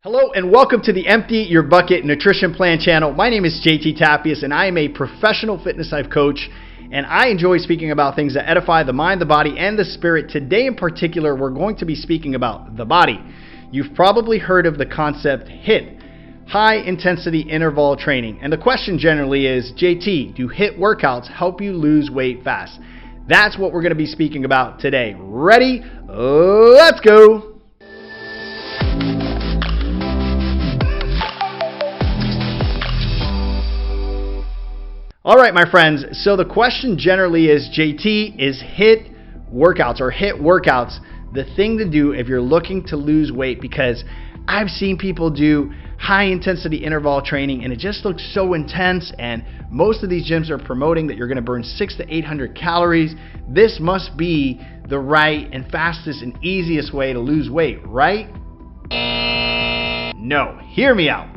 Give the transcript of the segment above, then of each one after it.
Hello and welcome to the Empty Your Bucket Nutrition Plan channel. My name is JT Tapias and I am a professional fitness life coach, and I enjoy speaking about things that edify the mind, the body, and the spirit. Today in particular, we're going to be speaking about the body. You've probably heard of the concept HIIT, high intensity interval training. And the question generally is, JT, do HIIT workouts help you lose weight fast? That's what we're going to be speaking about today. Ready? Let's go. All right, my friends, so the question generally is, JT, is HIIT workouts the thing to do if you're looking to lose weight? Because I've seen people do high intensity interval training and it just looks so intense, and most of these gyms are promoting that you're going to burn 600 to 800 calories. This must be the right and fastest and easiest way to lose weight, right? No, hear me out.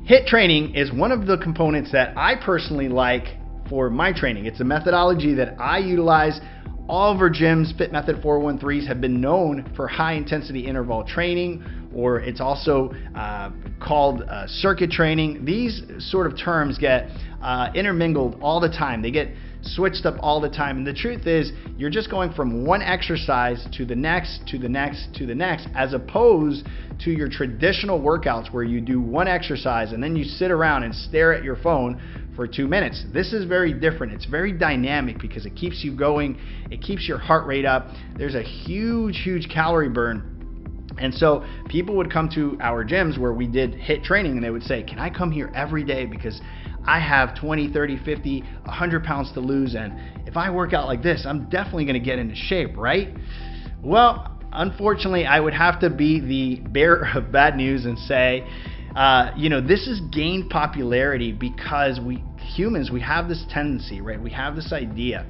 HIIT training is one of the components that I personally like for my training. It's a methodology that I utilize. All of our gyms, Fit Method 413s, have been known for high intensity interval training, or it's also called circuit training. These sort of terms get intermingled all the time. They get switched up all the time. And the truth is, you're just going from one exercise to the next, to the next, to the next, as opposed to your traditional workouts where you do one exercise and then you sit around and stare at your phone for 2 minutes. This is very different. It's very dynamic because it keeps you going. It keeps your heart rate up. There's a huge calorie burn. And so people would come to our gyms where we did HIIT training and they would say, can I come here every day because I have 20, 30, 50, 100 pounds to lose, and if I work out like this, I'm definitely going to get into shape, right? Well, unfortunately, I would have to be the bearer of bad news and say, this has gained popularity because we humans, we have this tendency, right? We have this idea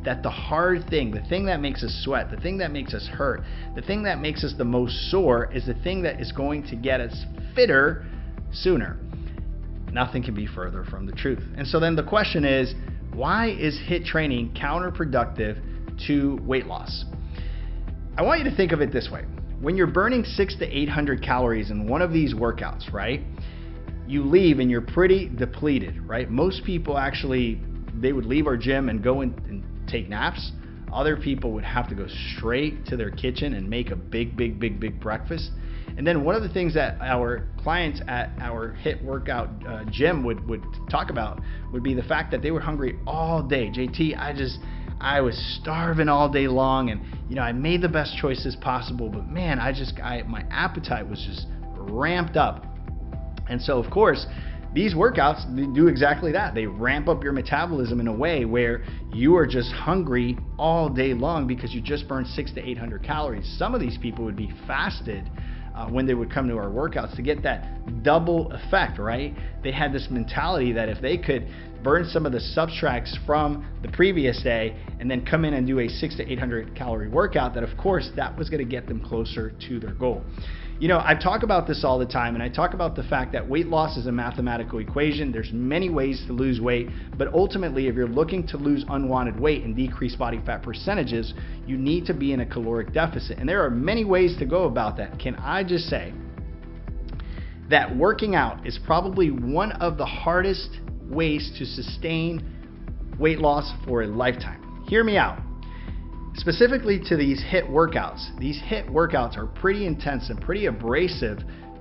that the hard thing, the thing that makes us sweat, the thing that makes us hurt, the thing that makes us the most sore is the thing that is going to get us fitter sooner. Nothing can be further from the truth. And so then the question is, why is HIIT training counterproductive to weight loss? I want you to think of it this way. When you're burning 600 to 800 calories in one of these workouts, right? You leave and you're pretty depleted, right? Most people actually, they would leave our gym and go and take naps. Other people would have to go straight to their kitchen and make a big breakfast. And then one of the things that our clients at our HIIT workout gym would talk about would be the fact that they were hungry all day. JT, I was starving all day long, and I made the best choices possible, but man, my appetite was just ramped up. And so of course, these workouts, they do exactly that. They ramp up your metabolism in a way where you are just hungry all day long because you just burned 600 to 800 calories. Some of these people would be fasted when they would come to our workouts to get that double effect, right? They had this mentality that if they could burn some of the subtracts from the previous day and then come in and do a 600 to 800 calorie workout, that of course that was going to get them closer to their goal. I talk about this all the time, and I talk about the fact that weight loss is a mathematical equation. There's many ways to lose weight, but ultimately if you're looking to lose unwanted weight and decrease body fat percentages, you need to be in a caloric deficit. And there are many ways to go about that. Can I just say that working out is probably one of the hardest ways to sustain weight loss for a lifetime. Hear me out. Specifically to these HIIT workouts. These HIIT workouts are pretty intense and pretty abrasive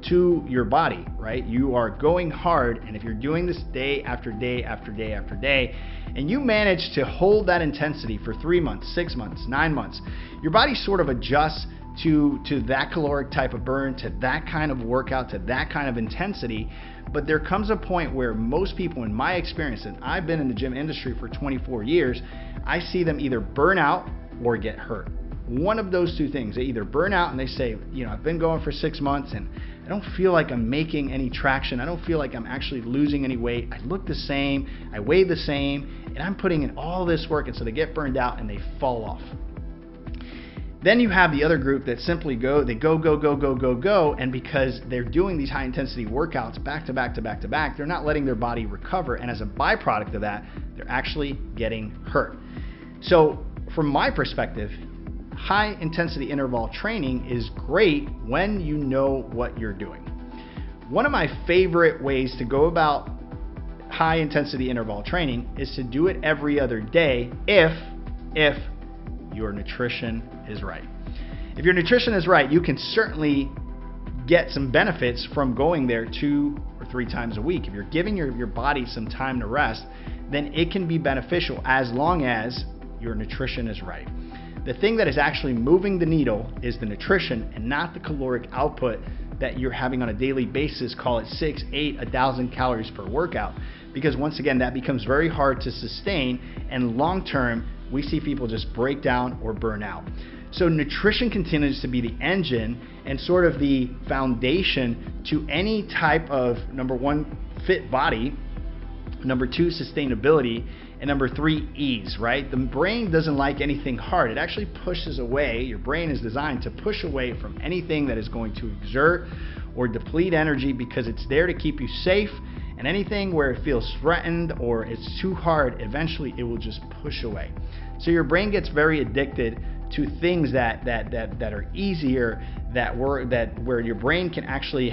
to your body, right? You are going hard, and if you're doing this day after day after day after day, and you manage to hold that intensity for 3 months, 6 months, 9 months, your body sort of adjusts to that caloric type of burn, to that kind of workout, to that kind of intensity. But there comes a point where most people, in my experience, and I've been in the gym industry for 24 years, I see them either burn out or get hurt. One of those two things. They either burn out and they say, I've been going for 6 months and I don't feel like I'm making any traction. I don't feel like I'm actually losing any weight. I look the same, I weigh the same, and I'm putting in all this work, and so they get burned out and they fall off. Then you have the other group that simply go, and because they're doing these high intensity workouts back to back, they're not letting their body recover, and as a byproduct of that, they're actually getting hurt. So from my perspective, high intensity interval training is great when you know what you're doing. One of my favorite ways to go about high intensity interval training is to do it every other day if your nutrition is right. If your nutrition is right, you can certainly get some benefits from going there 2 or 3 times a week. If you're giving your body some time to rest, then it can be beneficial as long as your nutrition is right. The thing that is actually moving the needle is the nutrition and not the caloric output that you're having on a daily basis, call it 6, 8, 1,000 calories per workout. Because once again, that becomes very hard to sustain, and long term, we see people just break down or burn out. So nutrition continues to be the engine and sort of the foundation to any type of, number 1, fit body, number 2, sustainability, and number 3, ease, right? The brain doesn't like anything hard. It actually pushes away. Your brain is designed to push away from anything that is going to exert or deplete energy because it's there to keep you safe, and anything where it feels threatened or it's too hard, eventually it will just push away. So your brain gets very addicted to things that are easier, where your brain can actually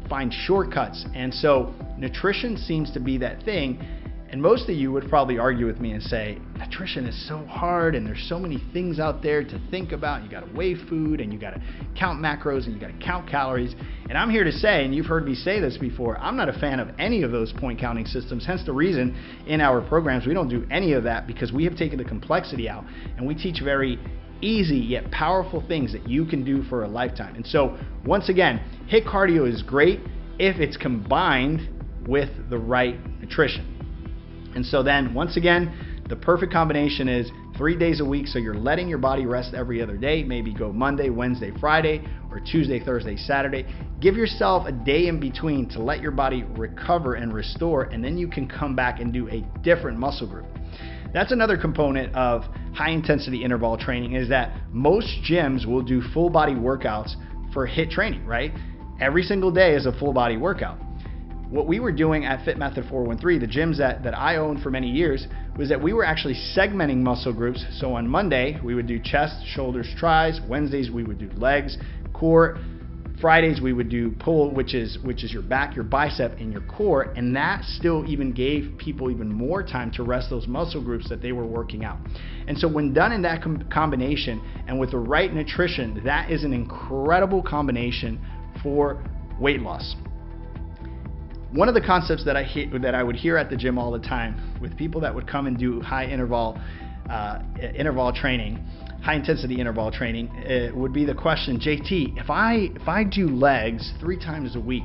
find shortcuts. And so nutrition seems to be that thing. And most of you would probably argue with me and say, nutrition is so hard and there's so many things out there to think about. You got to weigh food and you got to count macros and you got to count calories. And I'm here to say, and you've heard me say this before, I'm not a fan of any of those point counting systems. Hence the reason in our programs we don't do any of that, because we have taken the complexity out and we teach very easy yet powerful things that you can do for a lifetime. And so once again, HIIT cardio is great if it's combined with the right nutrition. And so then once again, the perfect combination is 3 days a week. So you're letting your body rest every other day. Maybe go Monday, Wednesday, Friday, or Tuesday, Thursday, Saturday. Give yourself a day in between to let your body recover and restore, and then you can come back and do a different muscle group. That's another component of high intensity interval training, is that most gyms will do full body workouts for HIIT training, right? Every single day is a full body workout. What we were doing at Fit Method 413, the gyms that I owned for many years, was that we were actually segmenting muscle groups. So on Monday, we would do chest, shoulders, tries. Wednesdays, we would do legs, core. Fridays, we would do pull, which is your back, your bicep, and your core. And that still even gave people even more time to rest those muscle groups that they were working out. And so when done in that combination and with the right nutrition, that is an incredible combination for weight loss. One of the concepts that I would hear at the gym all the time with people that would come and do high interval training, high intensity interval training, would be the question, JT, if I do legs 3 times a week,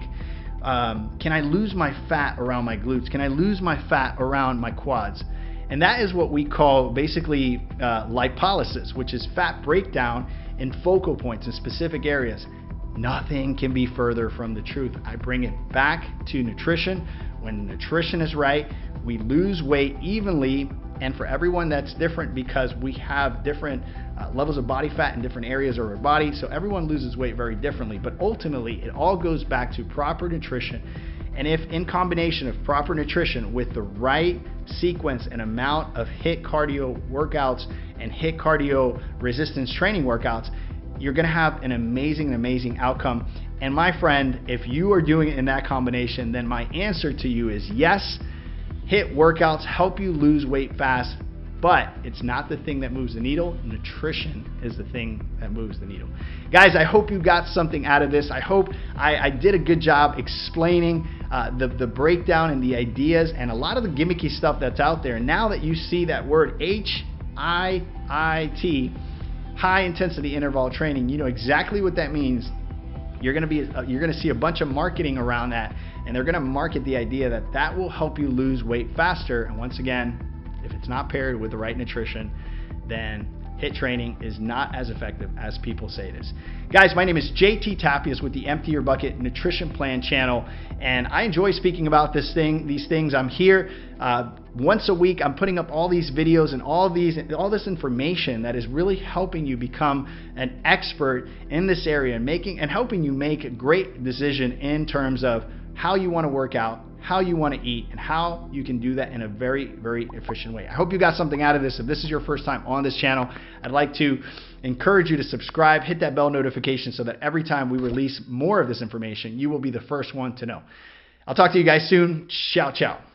can I lose my fat around my glutes? Can I lose my fat around my quads? And that is what we call basically lipolysis, which is fat breakdown in focal points in specific areas. Nothing can be further from the truth. I bring it back to nutrition. When nutrition is right, we lose weight evenly, and for everyone that's different because we have different levels of body fat in different areas of our body, so everyone loses weight very differently. But ultimately, it all goes back to proper nutrition. And if in combination of proper nutrition with the right sequence and amount of HIIT cardio workouts and HIIT cardio resistance training workouts, you're going to have an amazing outcome. And my friend, if you are doing it in that combination, then my answer to you is yes, HIIT workouts help you lose weight fast, but it's not the thing that moves the needle. Nutrition is the thing that moves the needle. Guys, I hope you got something out of this. I hope I did a good job explaining the breakdown and the ideas and a lot of the gimmicky stuff that's out there. Now that you see that word HIIT, high intensity interval training, you know exactly what that means. You're going to see a bunch of marketing around that, and they're going to market the idea that that will help you lose weight faster. And once again, if it's not paired with the right nutrition, then HIIT training is not as effective as people say it is. Guys, my name is JT Tapias with the Empty Your Bucket Nutrition Plan channel, and I enjoy speaking about these things. I'm here once a week. I'm putting up all these videos and all this information that is really helping you become an expert in this area and helping you make a great decision in terms of how you want to work out how you want to eat and how you can do that in a very, very efficient way. I hope you got something out of this. If this is your first time on this channel, I'd like to encourage you to subscribe, hit that bell notification so that every time we release more of this information, you will be the first one to know. I'll talk to you guys soon. Ciao, ciao.